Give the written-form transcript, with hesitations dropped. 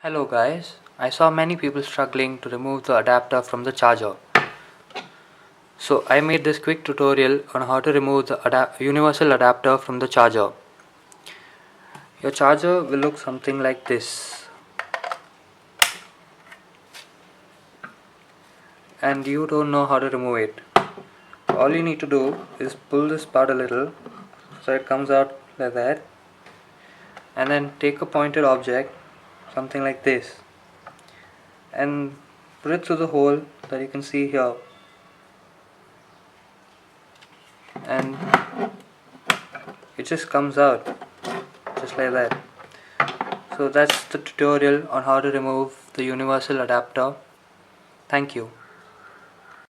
Hello guys, I saw many people struggling to remove the adapter from the charger. So I made this quick tutorial on how to remove the universal adapter from the charger. Your charger will look something like this. And you don't know how to remove it. All you need to do is pull this part a little so it comes out like that. And then take a pointed object, something like this, and put it through the hole that you can see here. And it just comes out just like that. So that's the tutorial on how to remove the universal adapter. Thank you.